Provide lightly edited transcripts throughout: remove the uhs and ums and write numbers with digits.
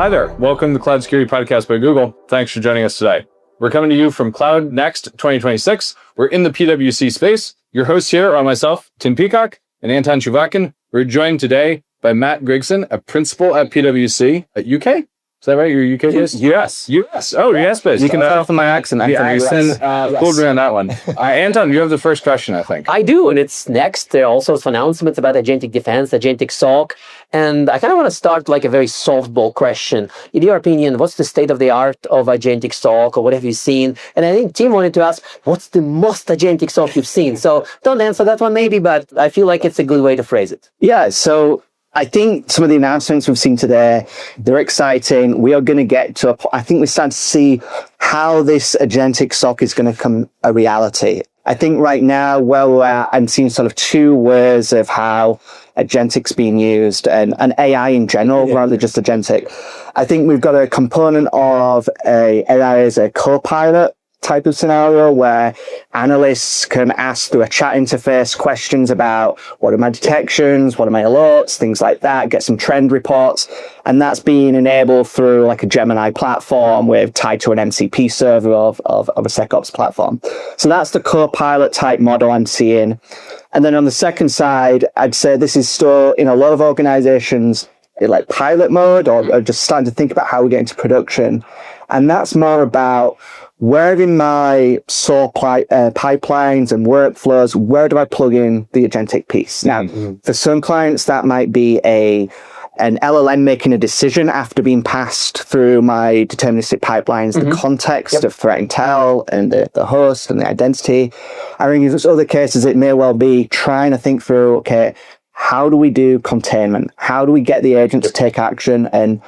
Hi there. Welcome to the Cloud Security Podcast by Google. Thanks for joining us today. We're coming to you from Cloud Next 2026. We're in the PwC space. Your hosts here are myself, Tim Peacock, and Anton Chuvakin. We're joined today by Matt Grigson, a principal at PwC at UK. Is that right? You're UK based? US. Oh, US based. You can tell from my accent. I'm from US. Fooled me on that one. Anton, you have the first question, I think. I do, and it's next. There are all sorts of announcements about agentic defense, agentic SOC, and I kind of want to start like a very softball question. In your opinion, what's the state of the art of agentic SOC, or what have you seen? And I think Tim wanted to ask, what's the most agentic SOC you've seen? So don't answer that one maybe, but I feel like it's a good way to phrase it. Yeah, so I think some of the announcements we've seen today, they're exciting. We are going to get to I think we're starting to see how this agentic SOC is going to become a reality. I think right now, where we're at, I'm seeing sort of two ways of how agentic's being used and AI in general, rather than just agentic. I think we've got a component of AI as a co-pilot type of scenario where analysts can ask through a chat interface questions about what are my detections, what are my alerts, things like that, get some trend reports. And that's being enabled through like a Gemini platform tied to an MCP server of a SecOps platform. So that's the co-pilot type model I'm seeing. And then on the second side, I'd say this is still in a lot of organizations in like pilot mode or just starting to think about how we get into production. And that's more about where in my SOC pipelines and workflows, where do I plug in the agentic piece? Now, for some clients, that might be an LLM making a decision after being passed through my deterministic pipelines, the context of threat intel and the host and the identity. I think in those other cases, it may well be trying to think through, okay, how do we do containment? How do we get the agent to take action? And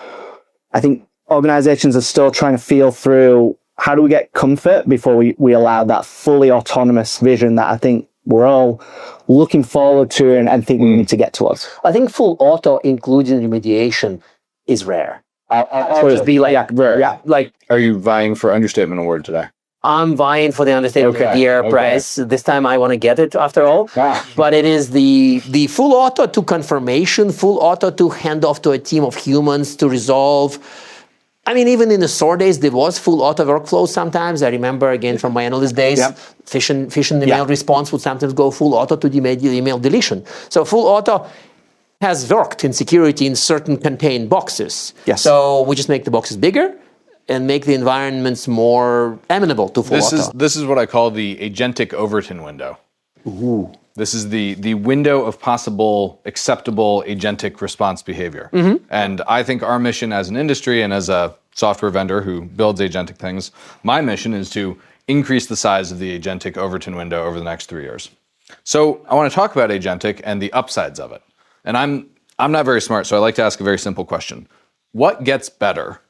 I think organizations are still trying to feel through how do we get comfort before we allow that fully autonomous vision that I think we're all looking forward to and think we need to get towards. I think full auto, including remediation, is rare. I'll just be like, rare. Yeah, like. Are you vying for Understatement Award today? I'm vying for the Understatement of the Year prize. This time I want to get it after all. But it is the full auto to confirmation, full auto to hand off to a team of humans to resolve. I mean, even in the SOAR days, there was full auto workflows sometimes. I remember, again, from my analyst days, phishing email response would sometimes go full auto to the email deletion. So full auto has worked in security in certain contained boxes. Yes. So we just make the boxes bigger and make the environments more amenable to full auto. This is what I call the agentic Overton window. Ooh. This is the window of possible acceptable agentic response behavior. And I think our mission as an industry and as a software vendor who builds agentic things, my mission is to increase the size of the agentic Overton window over the next 3 years. So I want to talk about agentic and the upsides of it. And I'm not very smart, so I like to ask a very simple question. What gets better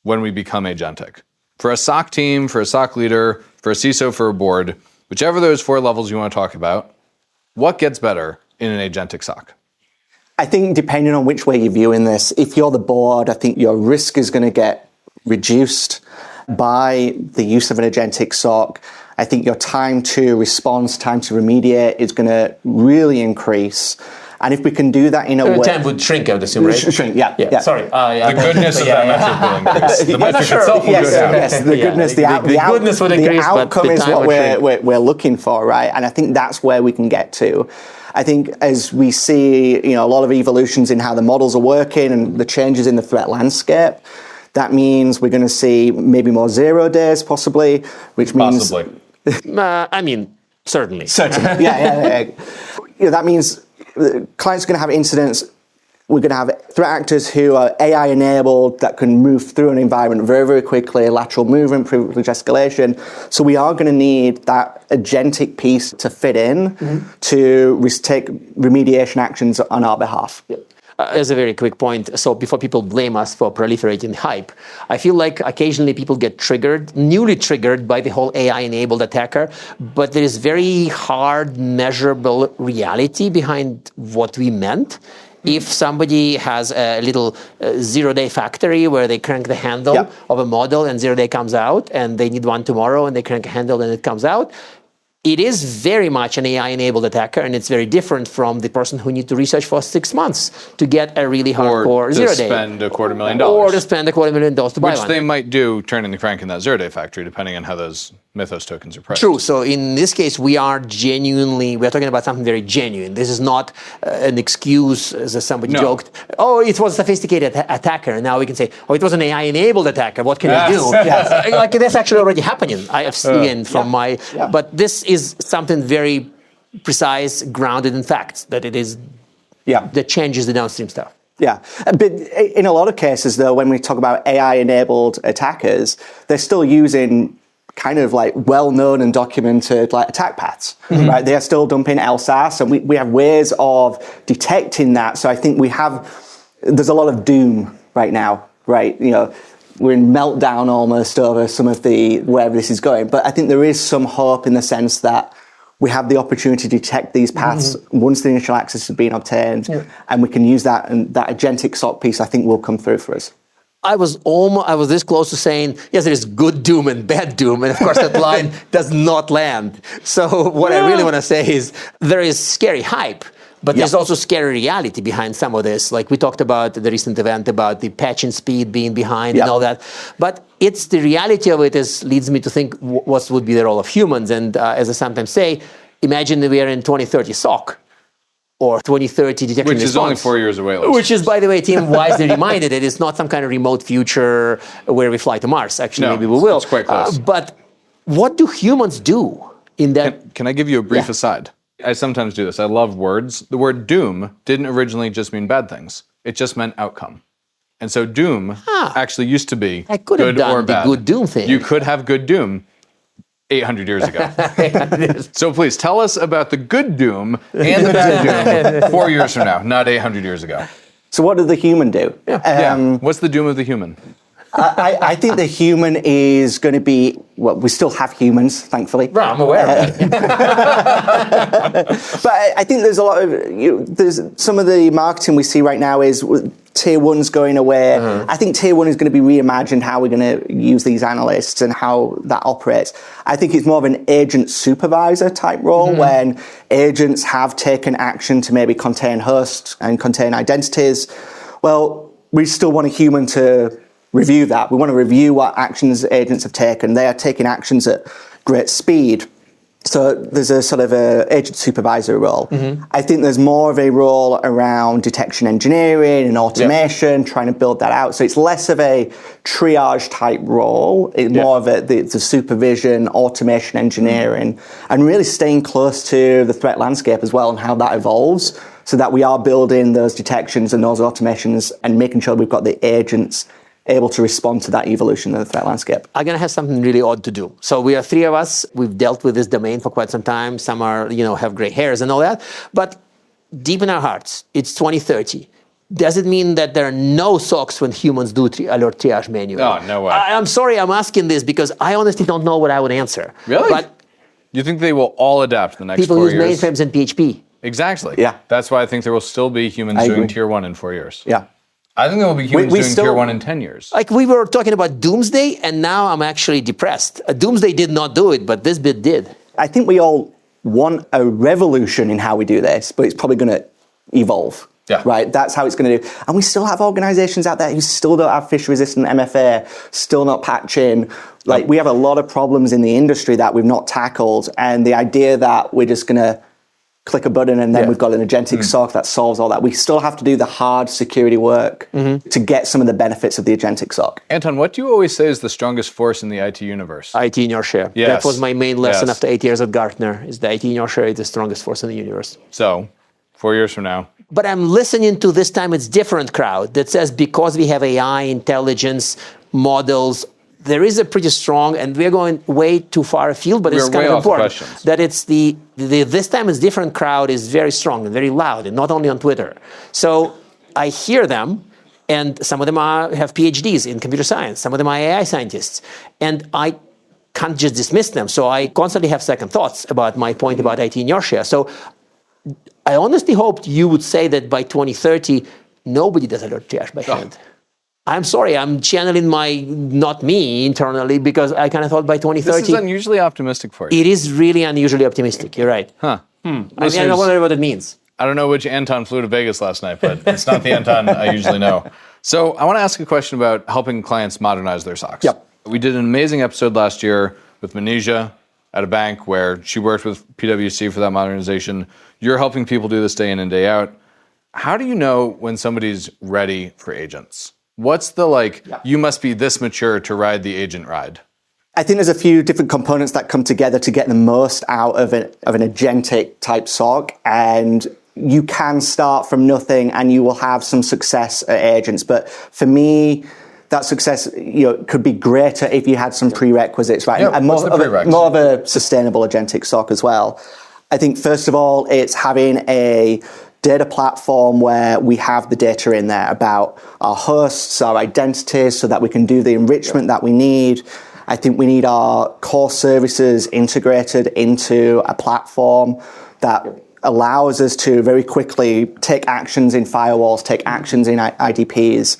when we become agentic? For a SOC team, for a SOC leader, for a CISO, for a board, whichever of those 4 levels you want to talk about, what gets better in an agentic SOC? I think depending on which way you're viewing this, if you're the board, I think your risk is going to get reduced by the use of an agentic SOC. I think your time to response, time to remediate is going to really increase. And if we can do that in a way... Time would shrink, I would assume, right? Shrink, yeah. Sorry. The goodness of that metric will increase. The metric itself will go down. Yes, the goodness, the goodness would increase, the outcome but the is time what we're looking for, right? And I think that's where we can get to. I think as we see, a lot of evolutions in how the models are working and the changes in the threat landscape, that means we're going to see maybe more 0 days, possibly, which means... Certainly. Certainly, yeah. That means clients are going to have incidents. We're going to have threat actors who are AI enabled that can move through an environment very, very quickly, lateral movement, privilege escalation. So we are going to need that agentic piece to fit in to take remediation actions on our behalf. As a very quick point, so before people blame us for proliferating hype, I feel like occasionally people get newly triggered by the whole AI-enabled attacker, but there is very hard, measurable reality behind what we meant. If somebody has a little 0-day factory where they crank the handle of a model and 0 day comes out, and they need one tomorrow and they crank a handle and it comes out, it is very much an AI-enabled attacker, and it's very different from the person who needs to research for 6 months to get a really hardcore zero-day. Or to spend $250,000. Or to spend $250,000 to buy one. Which they might do turning the crank in that zero-day factory, depending on how those Mythos tokens are priced. True. So in this case, we're talking about something very genuine. This is not an excuse, as somebody joked, it was a sophisticated attacker. And now we can say, it was an AI-enabled attacker. What can you do? Yes. Like that's actually already happening. I have seen but this is something very precise, grounded in facts, that it is that changes the downstream stuff. Yeah, but in a lot of cases, though, when we talk about AI-enabled attackers, they're still using kind of like well-known and documented like attack paths, right? They are still dumping LSAS, and we have ways of detecting that. So I think there's a lot of doom right now, right? We're in meltdown almost over some of wherever this is going. But I think there is some hope in the sense that we have the opportunity to detect these paths once the initial access has been obtained, and we can use that, and that agentic SOC piece I think will come through for us. I was this close to saying, yes, there is good doom and bad doom. And of course, that line does not land. So what I really want to say is there is scary hype, but there's also scary reality behind some of this. Like we talked about the recent event about the patching speed being behind and all that. But it's the reality of it leads me to think what would be the role of humans. And as I sometimes say, imagine that we are in 2030 SOC. Or 2030 detection Which response. is only 4 years away. Which is, by the way, Tim wisely reminded, it is not some kind of remote future where we fly to Mars. Actually, maybe we will. It's quite close. But what do humans do in that? Can I give you a brief aside? I sometimes do this. I love words. The word doom didn't originally just mean bad things. It just meant outcome. And so doom actually used to be good or bad. The good doom thing. You could have good doom 800 years ago. So please tell us about the good doom and the bad doom 4 years from now, not 800 years ago. So what did the human do? What's the doom of the human? I think the human is going to be, we still have humans, thankfully. Right, I'm aware of that. But I think there's a lot of, there's some of the marketing we see right now is tier one's going away. I think tier one is going to be reimagined how we're going to use these analysts and how that operates. I think it's more of an agent supervisor type role when agents have taken action to maybe contain hosts and contain identities. Well, we still want a human to review that. We want to review what actions agents have taken. They are taking actions at great speed. So there's a sort of agent supervisor role. I think there's more of a role around detection engineering and automation, trying to build that out. So it's less of a triage type role. It's more of the supervision, automation engineering, and really staying close to the threat landscape as well and how that evolves so that we are building those detections and those automations and making sure we've got the agents able to respond to that evolution of the threat landscape. I'm going to have something really odd to do. So we are three of us. We've dealt with this domain for quite some time. Some are, have gray hairs and all that. But deep in our hearts, it's 2030. Does it mean that there are no SOCs when humans do alert triage manually? Oh, no way. I'm sorry I'm asking this because I honestly don't know what I would answer. Really? But you think they will all adapt in the next 4 years? People use mainframes and PHP. Exactly. Yeah. That's why I think there will still be humans doing tier one in 4 years. Yeah. I think there will be humans doing tier one in 10 years. Like we were talking about doomsday, and now I'm actually depressed. Doomsday did not do it, but this bit did. I think we all want a revolution in how we do this, but it's probably going to evolve. Yeah. Right? That's how it's going to do. And we still have organizations out there who still don't have phish-resistant MFA, still not patching. Like we have a lot of problems in the industry that we've not tackled. And the idea that we're just going to click a button and then we've got an agentic SOC that solves all that. We still have to do the hard security work to get some of the benefits of the agentic SOC. Anton, what do you always say is the strongest force in the IT universe? IT in your share. Yes. That was my main lesson after 8 years at Gartner, is the IT in your share is the strongest force in the universe. So, 4 years from now. But I'm listening to this time it's different crowd that says because we have AI, intelligence, models, there is a pretty strong, and we're going way too far afield, but it's kind of important that it's the this time it's different crowd is very strong and very loud, and not only on Twitter. So I hear them, and some of them have PhDs in computer science, some of them are AI scientists, and I can't just dismiss them. So I constantly have second thoughts about my point about IT in your share. So I honestly hoped you would say that by 2030, nobody does alert triage by hand. I'm sorry, I'm channeling not me internally, because I kind of thought by 2030. This is unusually optimistic for you. It is really unusually optimistic. You're right. Huh. I wonder what it means. I don't know which Anton flew to Vegas last night, but it's not the Anton I usually know. So I want to ask a question about helping clients modernize their SOCs. Yep. We did an amazing episode last year with Manisha at a bank where she worked with PwC for that modernization. You're helping people do this day in and day out. How do you know when somebody's ready for agents? What's the you must be this mature to ride the agent ride? I think there's a few different components that come together to get the most out of an agentic type SOC, and you can start from nothing and you will have some success at agents. But for me, that success could be greater if you had some prerequisites, right? Yeah, and more of a sustainable agentic SOC as well. I think first of all, it's having a data platform where we have the data in there about our hosts, our identities, so that we can do the enrichment that we need. I think we need our core services integrated into a platform that allows us to very quickly take actions in firewalls, take actions in IDPs.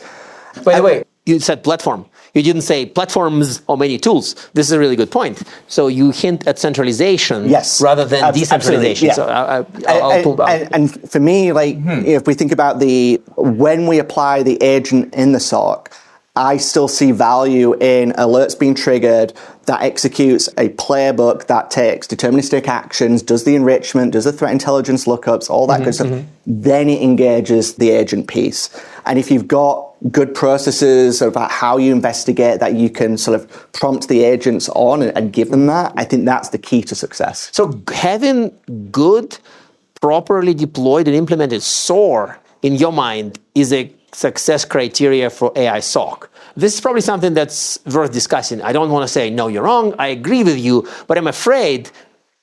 By the way, you said platform. You didn't say platforms or many tools. This is a really good point. So you hint at centralization rather than decentralization. Yeah. So I'll pull back. And for me, if we think about when we apply the agent in the SOC, I still see value in alerts being triggered that executes a playbook that takes deterministic actions, does the enrichment, does the threat intelligence lookups, all that good stuff. Then it engages the agent piece. And if you've got good processes about how you investigate that you can sort of prompt the agents on and give them that, I think that's the key to success. So having good, properly deployed and implemented SOAR in your mind is a success criteria for AI SOC. This is probably something that's worth discussing. I don't want to say, no, you're wrong, I agree with you, but I'm afraid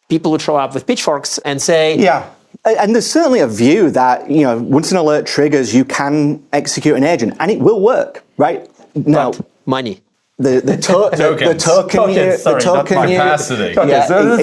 people would show up with pitchforks and say... Yeah, and there's certainly a view that, once an alert triggers, you can execute an agent, and it will work, right? Now, but money. The token capacity.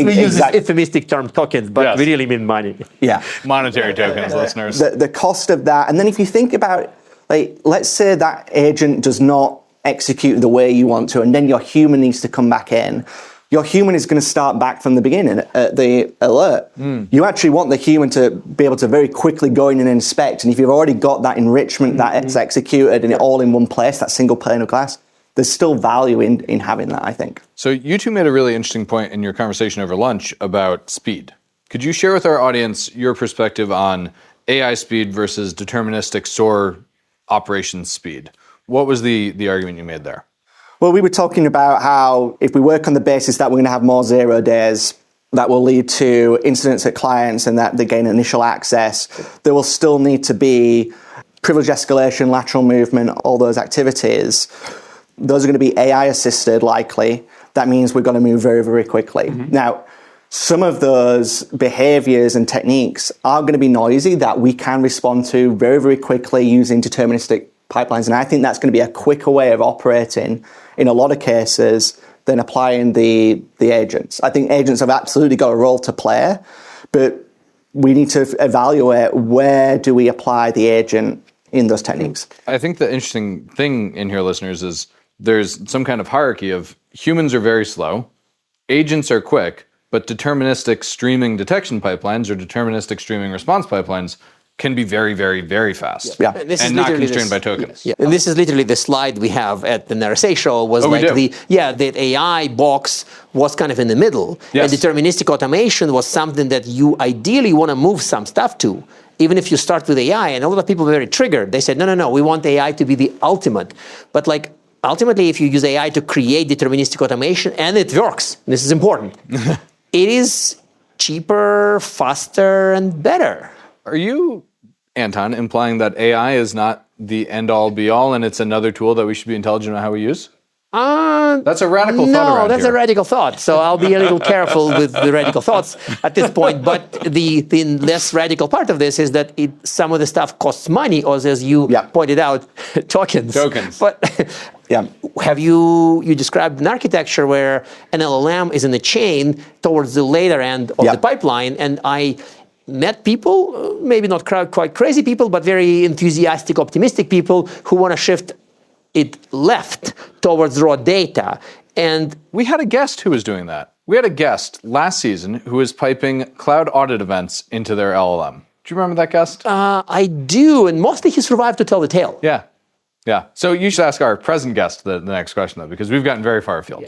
We use this euphemistic term tokens, but we really mean money. Yeah. Monetary tokens, listeners. The cost of that, and then if you think about, let's say that agent does not execute the way you want to, and then your human needs to come back in. Your human is going to start back from the beginning at the alert. You actually want the human to be able to very quickly go in and inspect, and if you've already got that enrichment that's executed and it all in one place, that single pane of glass, there's still value in having that, I think. So you two made a really interesting point in your conversation over lunch about speed. Could you share with our audience your perspective on AI speed versus deterministic SOAR operations speed? What was the argument you made there? Well, we were talking about how if we work on the basis that we're going to have more 0 days, that will lead to incidents at clients and that they gain initial access, there will still need to be privilege escalation, lateral movement, all those activities. Those are going to be AI assisted, likely. That means we're going to move very, very quickly. Now, some of those behaviors and techniques are going to be noisy that we can respond to very, very quickly using deterministic pipelines. And I think that's going to be a quicker way of operating in a lot of cases than applying the agents. I think agents have absolutely got a role to play, but we need to evaluate where do we apply the agent in those techniques. I think the interesting thing in here, listeners, is there's some kind of hierarchy of humans are very slow, agents are quick, but deterministic streaming detection pipelines or deterministic streaming response pipelines can be very, very, very fast. Yeah. And not constrained by tokens. Yeah. And this is literally the slide we have at the NRSA show was the AI box was kind of in the middle. Yes. And deterministic automation was something that you ideally want to move some stuff to. Even if you start with AI, and a lot of people were very triggered. They said, no, we want AI to be the ultimate. But ultimately, if you use AI to create deterministic automation, and it works, this is important, it is cheaper, faster, and better. Are you, Anton, implying that AI is not the end-all, be-all, and it's another tool that we should be intelligent on how we use? That's a radical thought around No, that's here. a radical thought. So I'll be a little careful with the radical thoughts at this point. But the less radical part of this is that some of the stuff costs money, or as you pointed out, tokens. But have you described an architecture where an LLM is in the chain towards the later end of the pipeline, and I met people, maybe not quite crazy people, but very enthusiastic, optimistic people who want to shift it left towards raw data. And we had a guest who was doing that. We had a guest last season who was piping cloud audit events into their LLM. Do you remember that guest? I do, and mostly he survived to tell the tale. Yeah. So you should ask our present guest the next question, though, because we've gotten very far afield. Yeah.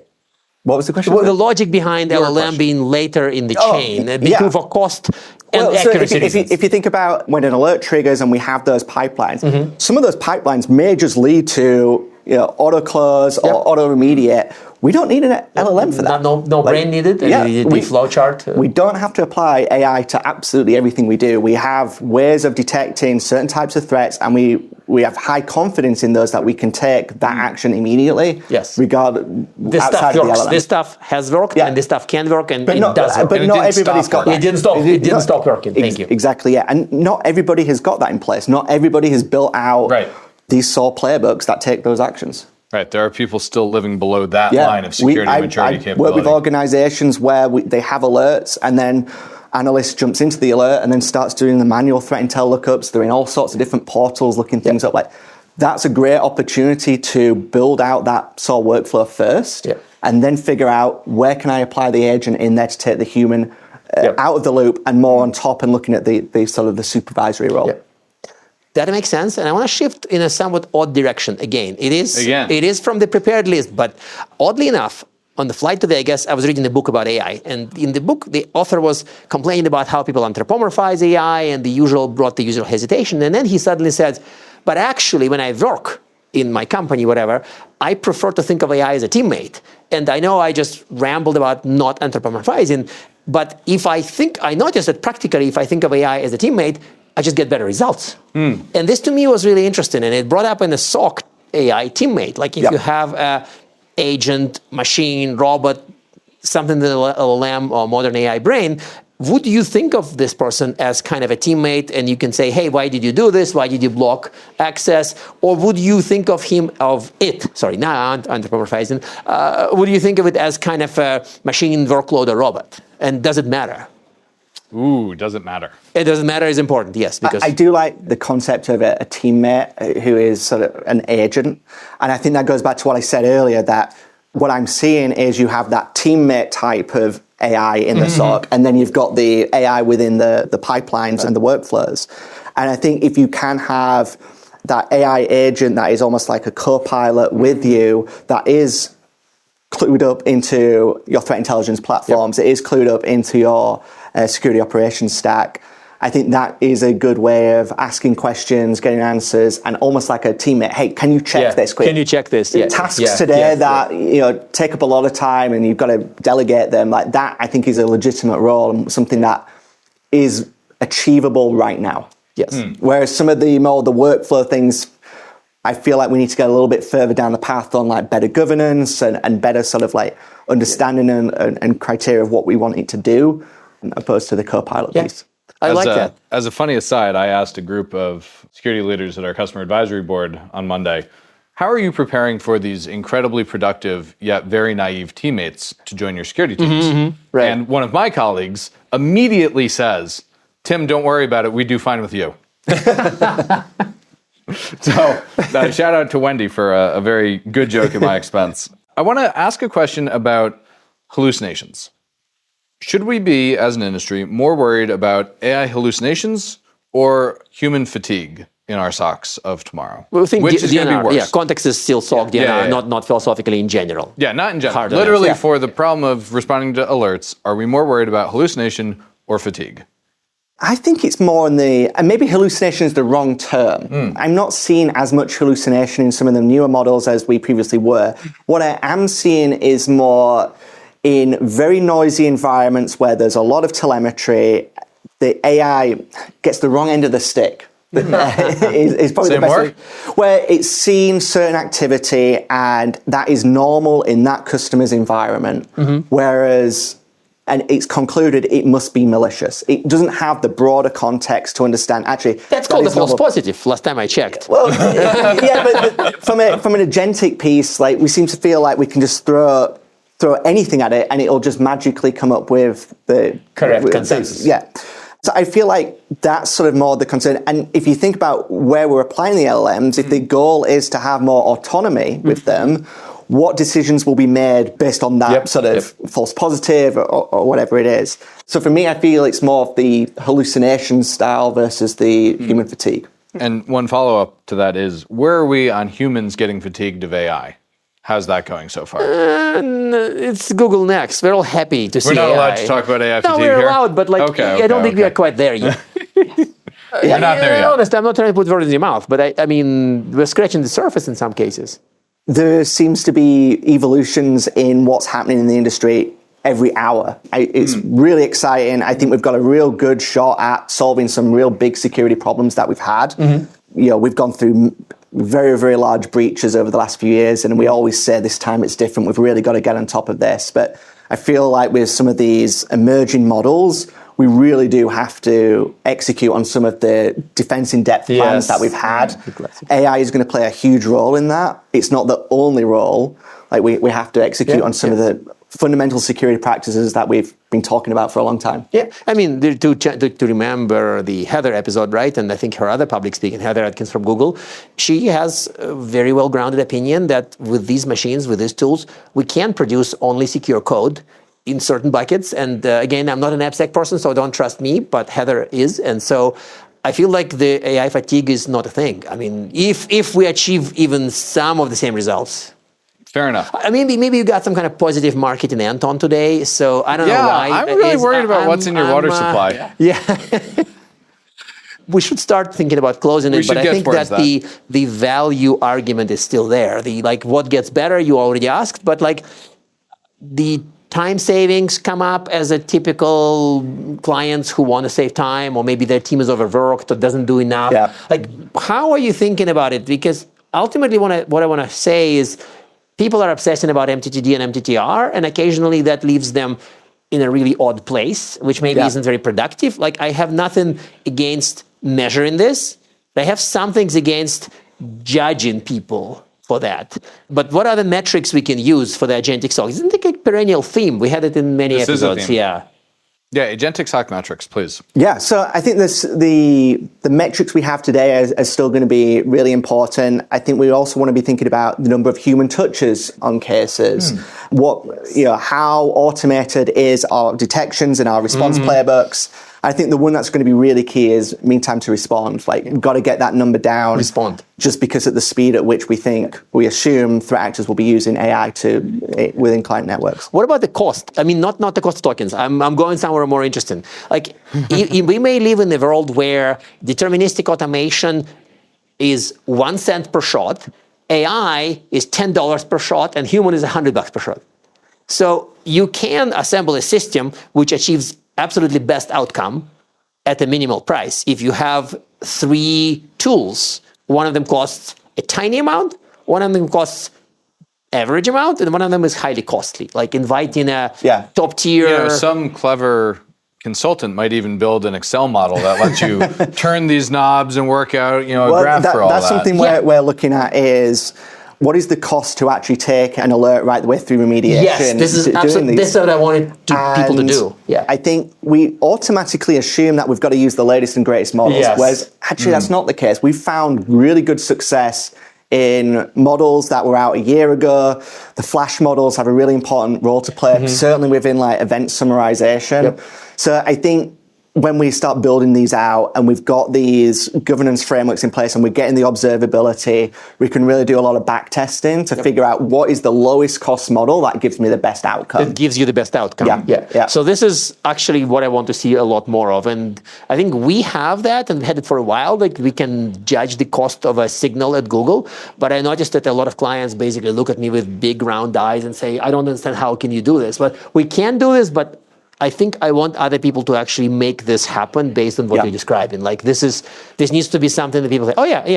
What was the question? Well, the logic behind LLM being later in the chain, because of cost and accuracy reasons. If you think about when an alert triggers and we have those pipelines, some of those pipelines may just lead to auto close or auto remediate. We don't need an LLM for that. No brain needed. The flow chart. We don't have to apply AI to absolutely everything we do. We have ways of detecting certain types of threats, and we have high confidence in those that we can take that action immediately. Yes. Regardless. This stuff works. This stuff has worked, and this stuff can work, and it does work. But not everybody's got that. It didn't stop working. Thank you. Exactly. Yeah, and not everybody has got that in place. Not everybody has built out these SOAR playbooks that take those actions. Right, there are people still living below that line of security maturity capability. I work with organizations where they have alerts, and then analyst jumps into the alert and then starts doing the manual threat intel lookups. They're in all sorts of different portals looking things up. Like, that's a great opportunity to build out that SOAR workflow first, and then figure out where can I apply the agent in there to take the human out of the loop and more on top, and looking at the sort of the supervisory role. That makes sense, and I want to shift in a somewhat odd direction again. It is from the prepared list, but oddly enough, on the flight to Vegas, I was reading a book about AI, and in the book, the author was complaining about how people anthropomorphize AI, and brought the usual hesitation, and then he suddenly said, but actually, when I work in my company, whatever, I prefer to think of AI as a teammate. And I know I just rambled about not anthropomorphizing, but I noticed that practically, if I think of AI as a teammate, I just get better results. And this to me was really interesting, and it brought up in a SOC AI teammate. Like if you have a agent, machine, robot, something that LLM or modern AI brain, would you think of this person as kind of a teammate, and you can say, hey, why did you do this? Why did you block access? Or would you think of now I'm anthropomorphizing, would you think of it as kind of a machine workload or robot? And does it matter? Ooh, does it matter? It doesn't matter is important, yes. Because I do like the concept of a teammate who is sort of an agent. And I think that goes back to what I said earlier, that what I'm seeing is you have that teammate type of AI in the SOC, and then you've got the AI within the pipelines and the workflows. And I think if you can have that AI agent that is almost like a co-pilot with you, that is clued up into your threat intelligence platforms, it is clued up into your security operations stack, I think that is a good way of asking questions, getting answers, and almost like a teammate. Hey, can you check this quick? Can you check this? Tasks today that take up a lot of time, and you've got to delegate them. Like that, I think is a legitimate role and something that is achievable right now. Yes. Whereas some of the workflow things, I feel like we need to get a little bit further down the path on like better governance and better sort of like understanding and criteria of what we want it to do, opposed to the co-pilot piece. I like that. As a funny aside, I asked a group of security leaders at our customer advisory board on Monday, how are you preparing for these incredibly productive yet very naive teammates to join your security teams? Right. And one of my colleagues immediately says, Tim, don't worry about it. We do fine with you. So shout out to Wendy for a very good joke at my expense. I want to ask a question about hallucinations. Should we be, as an industry, more worried about AI hallucinations or human fatigue in our SOCs of tomorrow? Well, I think which is going to be worse? Yeah, context is still SOC DNR, not philosophically in general. Yeah, not in general. Literally for the problem of responding to alerts, are we more worried about hallucination or fatigue? I think it's more and maybe hallucination is the wrong term. I'm not seeing as much hallucination in some of the newer models as we previously were. What I am seeing is more in very noisy environments where there's a lot of telemetry, the AI gets the wrong end of the stick. is probably the best way. Where it's seeing certain activity and that is normal in that customer's environment, whereas and it's concluded it must be malicious. It doesn't have the broader context to understand. Actually, that's called a false positive. Last time I checked. Well, but from an agentic piece, like we seem to feel like we can just throw anything at it and it'll just magically come up with the correct consensus. So I feel like that's sort of more the concern. And if you think about where we're applying the LLMs, if the goal is to have more autonomy with them, what decisions will be made based on that sort of false positive or whatever it is. So for me, I feel it's more of the hallucination style versus the human fatigue. And one follow-up to that is, where are we on humans getting fatigued of AI? How's that going so far? It's Google next. We're all happy to see AI. We're not allowed to talk about AI fatigue here? No, we're allowed, but I don't think we are quite there yet. You're not there yet. Honest, I'm not trying to put words in your mouth, but I mean, we're scratching the surface in some cases. There seems to be evolutions in what's happening in the industry every hour. It's really exciting. I think we've got a real good shot at solving some real big security problems that we've had. We've gone through very, very large breaches over the last few years, and we always say this time it's different. We've really got to get on top of this. But I feel like with some of these emerging models, we really do have to execute on some of the defense in depth plans that we've had. AI is going to play a huge role in that. It's not the only role. Like we have to execute on some of the fundamental security practices that we've been talking about for a long time. Yeah, I mean, to remember the Heather episode, right? And I think her other public speaking, Heather Atkins from Google, she has a very well-grounded opinion that with these machines, with these tools, we can produce only secure code in certain buckets. And again, I'm not an AppSec person, so don't trust me, but Heather is. And so I feel like the AI fatigue is not a thing. I mean, if we achieve even some of the same results. Fair enough. Maybe you got some kind of positive market in Anton today, so I don't know why. I'm really worried about what's in your water supply. We should start thinking about closing it, but I think that the value argument is still there. What gets better, you already asked, but the time savings come up as a typical clients who want to save time, or maybe their team is overworked or doesn't do enough. How are you thinking about it? Because ultimately what I want to say is, people are obsessing about MTTD and MTTR, and occasionally that leaves them in a really odd place, which maybe isn't very productive. I have nothing against measuring this. I have some things against judging people for that. But what are the metrics we can use for the agentic SOC? Isn't it a perennial theme? We had it in many episodes. Yeah, agentic SOC metrics, please. Yeah, so I think the metrics we have today are still going to be really important. I think we also want to be thinking about the number of human touches on cases. How automated is our detections and our response playbooks. I think the one that's going to be really key is mean time to respond. We've got to get that number down. Just because at the speed at which we assume threat actors will be using AI within client networks. What about the cost? I mean, not the cost of tokens. I'm going somewhere more interesting. We may live in a world where deterministic automation is 1 cent per shot, AI is $10 per shot, and human is $100 per shot. So you can assemble a system which achieves absolutely best outcome at a minimal price. If you have 3 tools, one of them costs a tiny amount, one of them costs average amount, and one of them is highly costly, like inviting a top tier. Some clever consultant might even build an Excel model that lets you turn these knobs and work out a graph for all that. That's something we're looking at is, what is the cost to actually take an alert right the way through remediation? Yes, this is what I wanted people to do. Yeah. I think we automatically assume that we've got to use the latest and greatest models, whereas actually that's not the case. We've found really good success in models that were out a year ago. The flash models have a really important role to play, certainly within event summarization. So I think when we start building these out and we've got these governance frameworks in place and we're getting the observability, we can really do a lot of back testing to figure out what is the lowest cost model that gives me the best outcome. It gives you the best outcome. So this is actually what I want to see a lot more of. And I think we have that and had it for a while. We can judge the cost of a signal at Google. But I noticed that a lot of clients basically look at me with big round eyes and say, I don't understand, how can you do this? But we can do this, but I think I want other people to actually make this happen based on what you're describing. This needs to be something that people say,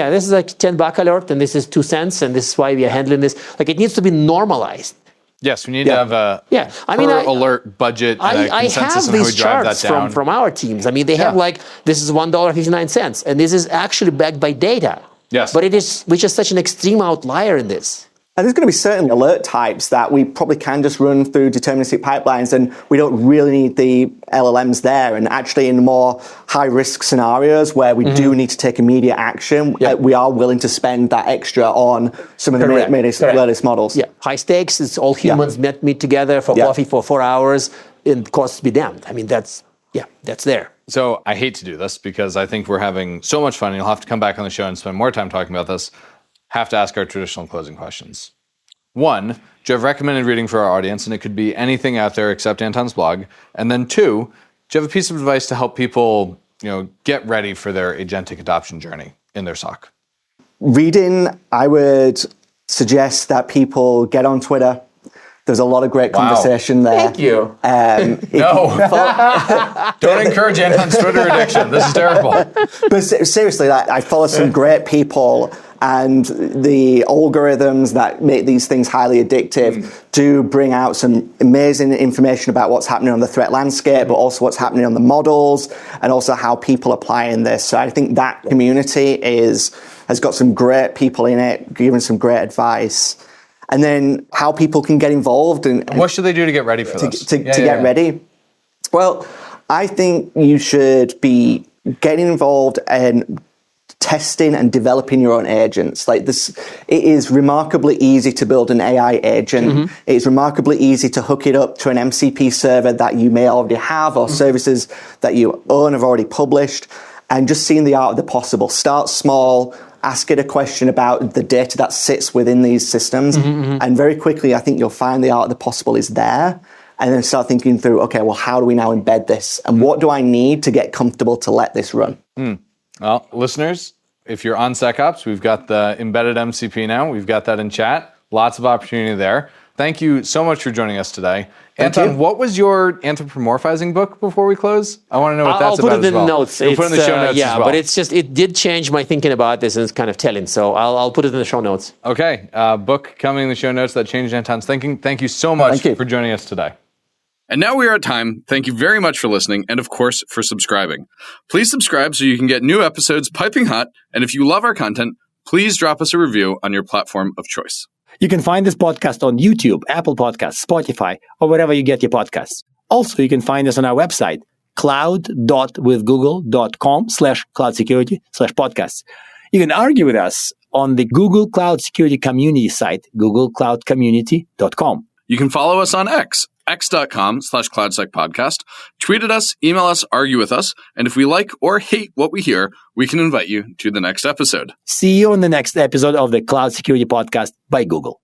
this is $10 alert, and this is 2 cents, and this is why we are handling this. It needs to be normalized. Yes, we need to have a alert budget and a consensus on how we drive that down. I have these charts from our teams. I mean, they have this is $1.59, and this is actually backed by data. Yes. But which is such an extreme outlier in this. And there's going to be certain alert types that we probably can just run through deterministic pipelines, and we don't really need the LLMs there. And actually in more high-risk scenarios where we do need to take immediate action, we are willing to spend that extra on some of the latest models. Yeah, high stakes, it's all humans meet together for coffee for 4 hours, and costs be damned. I mean, that's there. So I hate to do this because I think we're having so much fun. You'll have to come back on the show and spend more time talking about this. Have to ask our traditional closing questions. One, do you have recommended reading for our audience? And it could be anything out there except Anton's blog. And then two, do you have a piece of advice to help people, get ready for their agentic adoption journey in their SOC? Reading, I would suggest that people get on Twitter. There's a lot of great conversation there. Thank you. No. Don't encourage Anton's Twitter addiction. This is terrible. But seriously, I follow some great people, and the algorithms that make these things highly addictive do bring out some amazing information about what's happening on the threat landscape, but also what's happening on the models, and also how people apply in this. So I think that community has got some great people in it, giving some great advice. And then how people can get involved. And what should they do to get ready for this? To get ready? Well, I think you should be getting involved and testing and developing your own agents. Like this, it is remarkably easy to build an AI agent. It's remarkably easy to hook it up to an MCP server that you may already have, or services that you own have already published, and just seeing the art of the possible. Start small. Ask it a question about the data that sits within these systems. And very quickly, I think you'll find the art of the possible is there. And then start thinking through, okay, well, how do we now embed this? And what do I need to get comfortable to let this run? Well, listeners, if you're on SecOps, we've got the embedded MCP now. We've got that in chat. Lots of opportunity there. Thank you so much for joining us today. Anton, what was your anthropomorphizing book before we close? I want to know what that's about. I'll put it in the notes. You'll put it in the show notes as well. But it did change my thinking about this, and it's kind of telling. So I'll put it in the show notes. Okay. Book coming in the show notes that changed Anton's thinking. Thank you so much for joining us today. And now we are at time. Thank you very much for listening, and of course, for subscribing. Please subscribe so you can get new episodes piping hot. And if you love our content, please drop us a review on your platform of choice. You can find this podcast on YouTube, Apple Podcasts, Spotify, or wherever you get your podcasts. Also, you can find us on our website, cloud.withgoogle.com/cloudsecurity/podcasts. You can argue with us on the Google Cloud Security Community site, googlecloudcommunity.com. You can follow us on x.com/cloudsecpodcast. Tweet at us, email us, argue with us. And if we like or hate what we hear, we can invite you to the next episode. See you on the next episode of the Cloud Security Podcast by Google.